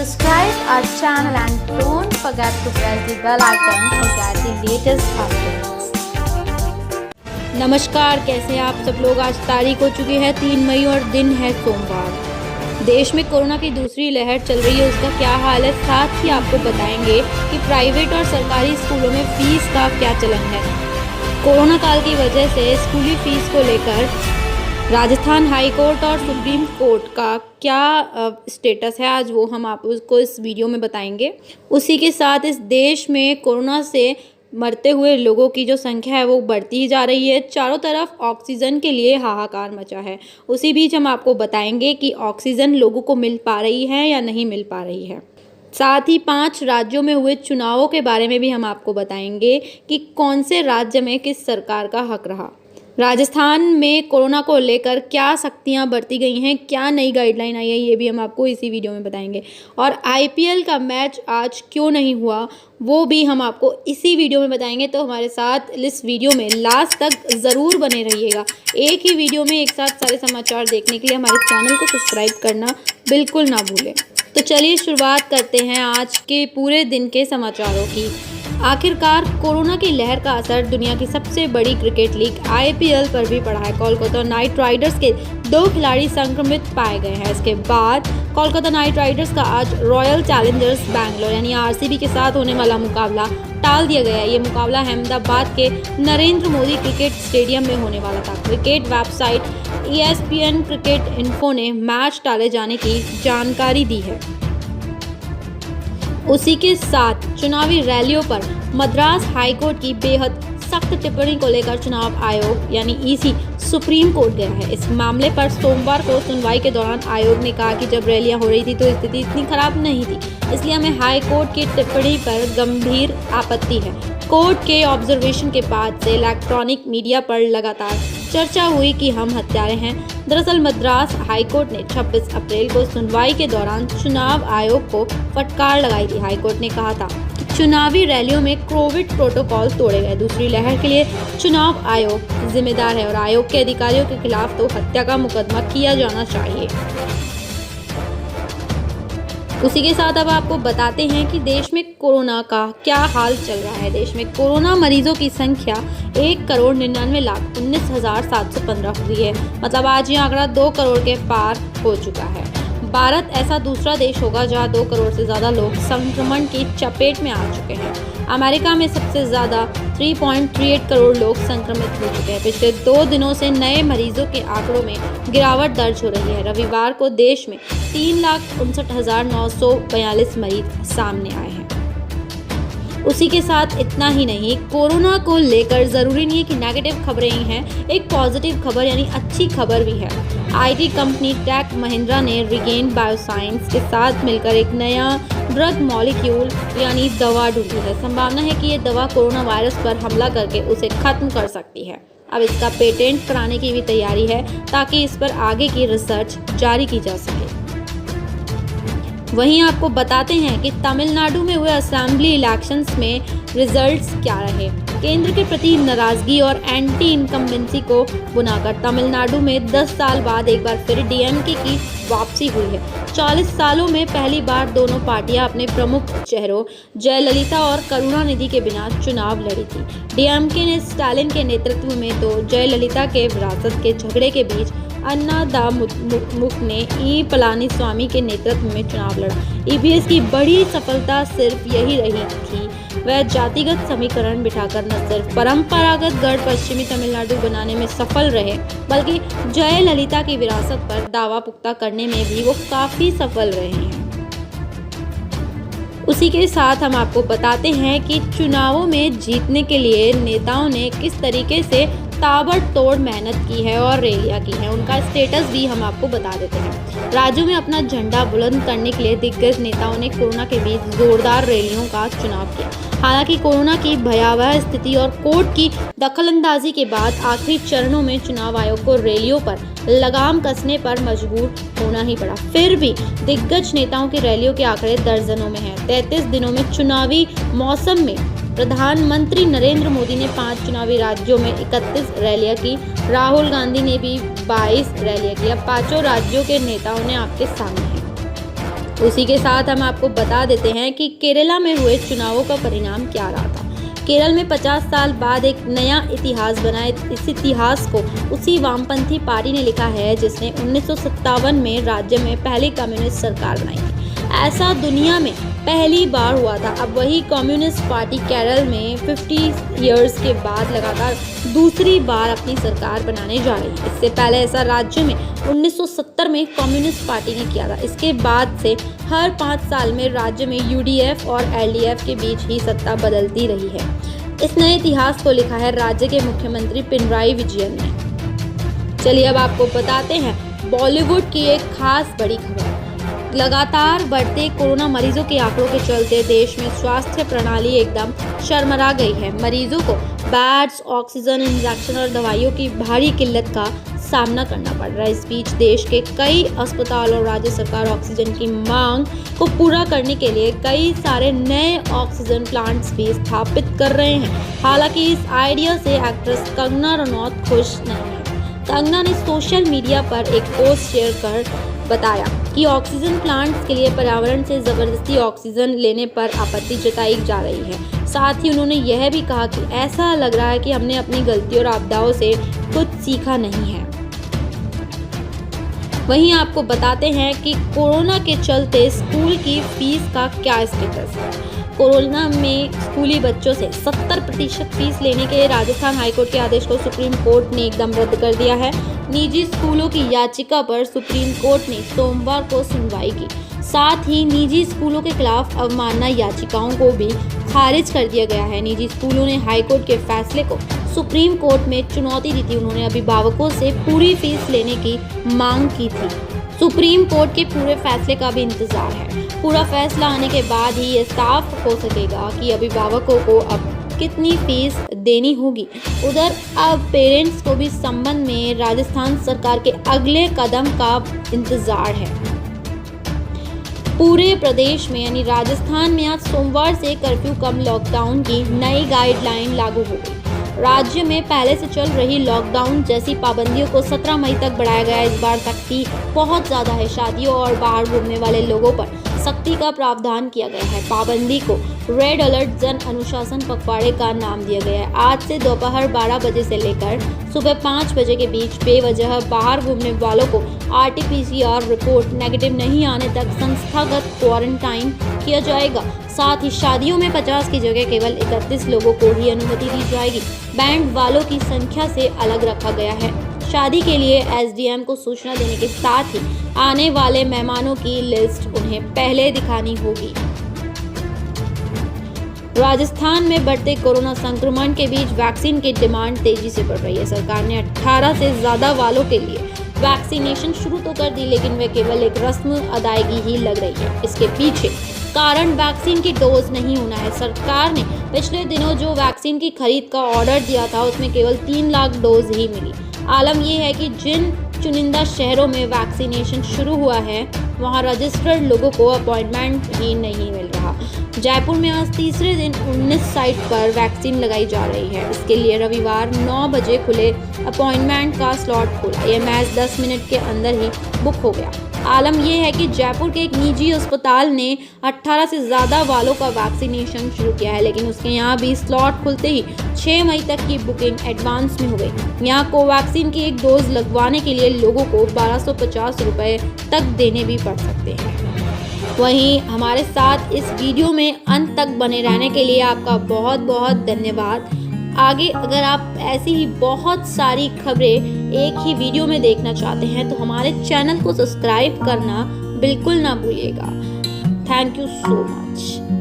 Subscribe our channel and don't forget to press the bell icon to get the latest updates. नमस्कार, कैसे हैं आप सब लोग। आज तारीख हो चुकी है 3 मई और दिन है सोमवार। देश में कोरोना की दूसरी लहर चल रही है, उसका क्या हाल है, साथ ही आपको बताएंगे कि प्राइवेट और सरकारी स्कूलों में फीस का क्या चलन है। कोरोना काल की वजह से स्कूली फीस को लेकर राजस्थान हाई कोर्ट और सुप्रीम कोर्ट का क्या स्टेटस है, आज वो हम आपको इस वीडियो में बताएंगे। उसी के साथ इस देश में कोरोना से मरते हुए लोगों की जो संख्या है वो बढ़ती ही जा रही है। चारों तरफ ऑक्सीजन के लिए हाहाकार मचा है। उसी बीच हम आपको बताएंगे कि ऑक्सीजन लोगों को मिल पा रही है या नहीं मिल पा रही है। साथ ही 5 राज्यों में हुए चुनावों के बारे में भी हम आपको बताएंगे कि कौन से राज्य में किस सरकार का हक रहा। राजस्थान में कोरोना को लेकर क्या सख्तियां बरती गई हैं, क्या नई गाइडलाइन आई है, ये भी हम आपको इसी वीडियो में बताएंगे। और आईपीएल का मैच आज क्यों नहीं हुआ वो भी हम आपको इसी वीडियो में बताएंगे। तो हमारे साथ इस वीडियो में लास्ट तक ज़रूर बने रहिएगा। एक ही वीडियो में एक साथ सारे समाचार देखने के लिए हमारे चैनल को सब्सक्राइब करना बिल्कुल ना भूलें। तो चलिए शुरुआत करते हैं आज के पूरे दिन के समाचारों की। आखिरकार कोरोना की लहर का असर दुनिया की सबसे बड़ी क्रिकेट लीग आईपीएल पर भी पड़ा है। कोलकाता नाइट राइडर्स के 2 खिलाड़ी संक्रमित पाए गए हैं। इसके बाद कोलकाता नाइट राइडर्स का आज रॉयल चैलेंजर्स बैंगलोर यानी आरसीबी के साथ होने वाला मुकाबला टाल दिया गया है। ये मुकाबला अहमदाबाद के नरेंद्र मोदी क्रिकेट स्टेडियम में होने वाला था। Cricket website ESPN cricket info ने मैच टाले जाने की जानकारी दी है। उसी के साथ चुनावी रैलियों पर मद्रास हाईकोर्ट की बेहद सख्त टिप्पणी को लेकर चुनाव आयोग यानी ईसी सुप्रीम कोर्ट गया है। इस मामले पर सोमवार को सुनवाई के दौरान आयोग ने कहा कि जब रैलियां हो रही थी तो स्थिति इतनी खराब नहीं थी, इसलिए हमें हाई कोर्ट की टिप्पणी पर गंभीर आपत्ति है। कोर्ट के ऑब्जर्वेशन के बाद से इलेक्ट्रॉनिक मीडिया पर लगातार चर्चा हुई कि हम हत्यारे हैं। दरअसल मद्रास हाईकोर्ट ने 26 अप्रैल को सुनवाई के दौरान चुनाव आयोग को फटकार लगाई थी। हाईकोर्ट ने कहा था कि चुनावी रैलियों में कोविड प्रोटोकॉल तोड़े गए। दूसरी लहर के लिए चुनाव आयोग जिम्मेदार है और आयोग के अधिकारियों के खिलाफ तो हत्या का मुकदमा किया जाना चाहिए। उसी के साथ अब आपको बताते हैं कि देश में कोरोना का क्या हाल चल रहा है। देश में कोरोना मरीजों की संख्या 1,99,19,715 हुई है। मतलब आज ये आंकड़ा 2 करोड़ के पार हो चुका है। भारत ऐसा दूसरा देश होगा जहां 2 करोड़ से ज़्यादा लोग संक्रमण की चपेट में आ चुके हैं। अमेरिका में सबसे ज़्यादा 3.38 करोड़ लोग संक्रमित हो चुके हैं। पिछले 2 दिनों से नए मरीजों के आंकड़ों में गिरावट दर्ज हो रही है। रविवार को देश में 3,59,942 मरीज सामने आए हैं। उसी के साथ इतना ही नहीं, कोरोना को लेकर ज़रूरी नहीं है कि नेगेटिव खबरें ही हैं, एक पॉजिटिव खबर यानी अच्छी खबर भी है। आईटी कंपनी टेक महिंद्रा ने रिगेन बायोसाइंस के साथ मिलकर एक नया ड्रग मॉलिक्यूल यानी दवा ढूंढी है। संभावना है कि ये दवा कोरोना वायरस पर हमला करके उसे खत्म कर सकती है। अब इसका पेटेंट कराने की भी तैयारी है ताकि इस पर आगे की रिसर्च जारी की जा सके। वहीं आपको बताते हैं कि तमिलनाडु में हुए असेंबली इलेक्शंस में रिजल्ट्स क्या रहे। केंद्र के प्रति नाराजगी और एंटी इनकम्बेंसी को बुनाकर तमिलनाडु में 10 साल बाद एक बार फिर डीएमके की वापसी हुई है। 40 सालों में पहली बार दोनों पार्टियां अपने प्रमुख चेहरों जयललिता और करुणानिधि के बिना चुनाव लड़ी थी। डीएमके ने स्टालिन के नेतृत्व में तो जयललिता के विरासत के झगड़े के बीच अन्नादामुक ने ई पलानीस्वामी के नेतृत्व में चुनाव लड़ा। ईवीएस की बड़ी सफलता सिर्फ यही रही थी, वह जातिगत समीकरण बिठाकर न सिर्फ परंपरागत गढ़ पश्चिमी तमिलनाडु बनाने में सफल रहे, बल्कि जयललिता की विरासत पर दावा पुख्ता करने में भी वो काफी सफल रहे हैं। उसी के साथ हम आपको बताते हैं कि चुनावों में जीतने के लिए नेताओं ने किस तरीके से ताबड़तोड़ मेहनत की है और रैलियां की हैं, उनका स्टेटस भी हम आपको बता देते हैं। राज्यों में अपना झंडा बुलंद करने के लिए दिग्गज नेताओं ने कोरोना के बीच जोरदार रैलियों का चुनाव किया। हालांकि कोरोना की भयावह स्थिति और कोर्ट की दखलंदाजी के बाद आखिरी चरणों में चुनाव आयोग को रैलियों पर लगाम कसने पर मजबूर होना ही पड़ा। फिर भी दिग्गज नेताओं की रैलियों के आंकड़े दर्जनों में हैं। 33 दिनों में चुनावी मौसम में प्रधानमंत्री नरेंद्र मोदी ने 5 चुनावी राज्यों में 31 रैलियां की। राहुल गांधी ने भी 22 रैलियां की। अब 5 राज्यों के नेताओं ने आपके सामने हैं। उसी के साथ हम आपको बता देते हैं कि केरला में हुए चुनावों का परिणाम क्या रहा था। केरल में 50 साल बाद एक नया इतिहास बना है। इस इतिहास को उसी वामपंथी पार्टी ने लिखा है जिसने 1957 में राज्य में पहली कम्युनिस्ट सरकार बनाई थी। ऐसा दुनिया में पहली बार हुआ था। अब वही कम्युनिस्ट पार्टी केरल में 50 इयर्स के बाद लगातार दूसरी बार अपनी सरकार बनाने जा रही है। इससे पहले ऐसा राज्य में 1970 में कम्युनिस्ट पार्टी ने किया था। इसके बाद से हर 5 साल में राज्य में यूडीएफ और एलडीएफ के बीच ही सत्ता बदलती रही है। इस नए इतिहास को लिखा है राज्य के मुख्यमंत्री पिनराई विजयन ने। चलिए अब आपको बताते हैं बॉलीवुड की एक खास बड़ी खबर। लगातार बढ़ते कोरोना मरीजों के आंकड़ों के चलते देश में स्वास्थ्य प्रणाली एकदम शर्मरा गई है। मरीजों को बेड्स, ऑक्सीजन, इंजेक्शन और दवाइयों की भारी किल्लत का सामना करना पड़ रहा है। इस बीच देश के कई अस्पताल और राज्य सरकार ऑक्सीजन की मांग को पूरा करने के लिए कई सारे नए ऑक्सीजन प्लांट्स भी स्थापित कर रहे हैं। हालांकि इस आइडिया से एक्ट्रेस कंगना रनौत खुश नहीं है। कंगना ने सोशल मीडिया पर एक पोस्ट शेयर कर बताया कि ऑक्सीजन प्लांट्स के लिए पर्यावरण से जबरदस्ती ऑक्सीजन लेने पर आपत्ति जताई जा रही है। साथ ही उन्होंने यह भी कहा कि ऐसा लग रहा है कि हमने अपनी गलतियों और आपदाओं से कुछ सीखा नहीं है। वहीं आपको बताते हैं कि कोरोना के चलते स्कूल की फीस का क्या स्टेटस है। कोरोना में स्कूली बच्चों से 70% फीस लेने के राजस्थान हाईकोर्ट के आदेश को सुप्रीम कोर्ट ने एकदम रद्द कर दिया है। निजी स्कूलों की याचिका पर सुप्रीम कोर्ट ने सोमवार को सुनवाई की। साथ ही निजी स्कूलों के खिलाफ अवमानना याचिकाओं को भी खारिज कर दिया गया है। निजी स्कूलों ने हाईकोर्ट के फैसले को सुप्रीम कोर्ट में चुनौती दी थी। उन्होंने अभिभावकों से पूरी फीस लेने की मांग की थी। सुप्रीम कोर्ट के पूरे फैसले का भी इंतजार है। पूरा फैसला आने के बाद ही ये साफ हो सकेगा कि अभिभावकों को अब कितनी फीस देनी होगी। उधर अब पेरेंट्स को भी इस संबंध में राजस्थान सरकार के अगले कदम का इंतजार है। पूरे प्रदेश में यानी राजस्थान में आज सोमवार से कर्फ्यू कम लॉकडाउन की नई गाइडलाइन लागू हो गई। राज्य में पहले से चल रही लॉकडाउन जैसी पाबंदियों को 17 मई तक बढ़ाया गया। इस बार सख्ती बहुत ज्यादा है। शादियों और बाहर घूमने वाले लोगों पर सख्ती का प्रावधान किया गया है। पाबंदी को रेड अलर्ट जन अनुशासन पखवाड़े का नाम दिया गया है। आज से दोपहर 12 बजे से लेकर सुबह 5 बजे के बीच बेवजह बाहर घूमने वालों को RT-PCR रिपोर्ट नेगेटिव नहीं आने तक संस्थागत क्वारंटाइन किया जाएगा। साथ ही शादियों में 50 की जगह केवल 31 लोगों को ही अनुमति दी जाएगी। बैंड वालों की संख्या से अलग रखा गया है। शादी के लिए SDM को सूचना देने के साथ ही आने वाले मेहमानों की लिस्ट उन्हें पहले दिखानी होगी। राजस्थान में बढ़ते कोरोना संक्रमण के बीच वैक्सीन की डिमांड तेजी से बढ़ रही है। सरकार ने 18 से ज्यादा वालों के लिए वैक्सीनेशन शुरू तो कर दी, लेकिन वे केवल एक रस्म अदायगी ही लग रही है। इसके पीछे कारण वैक्सीन की डोज नहीं होना है। सरकार ने पिछले दिनों जो वैक्सीन की खरीद का ऑर्डर दिया था उसमें केवल 3 लाख डोज ही मिली। आलम यह है कि जिन चुनिंदा शहरों में वैक्सीनेशन शुरू हुआ है वहां रजिस्टर्ड लोगों को अपॉइंटमेंट ही नहीं मिल रहा। जयपुर में आज तीसरे दिन 19 साइट पर वैक्सीन लगाई जा रही है। इसके लिए रविवार 9 बजे खुले अपॉइंटमेंट का स्लॉट खुला। यह मैच 10 मिनट के अंदर ही बुक हो गया। आलम यह है कि जयपुर के एक निजी अस्पताल ने 18 से ज़्यादा वालों का वैक्सीनेशन शुरू किया है, लेकिन उसके यहाँ भी स्लॉट खुलते ही 6 मई तक की बुकिंग एडवांस में हो गई। यहाँ कोवैक्सीन की एक डोज लगवाने के लिए लोगों को 1250 रुपये तक देने भी पड़ सकते हैं। वहीं हमारे साथ इस वीडियो में अंत तक बने रहने के लिए आपका बहुत बहुत धन्यवाद। आगे अगर आप ऐसी ही बहुत सारी खबरें एक ही वीडियो में देखना चाहते हैं तो हमारे चैनल को सब्सक्राइब करना बिल्कुल ना भूलिएगा। Thank you so much.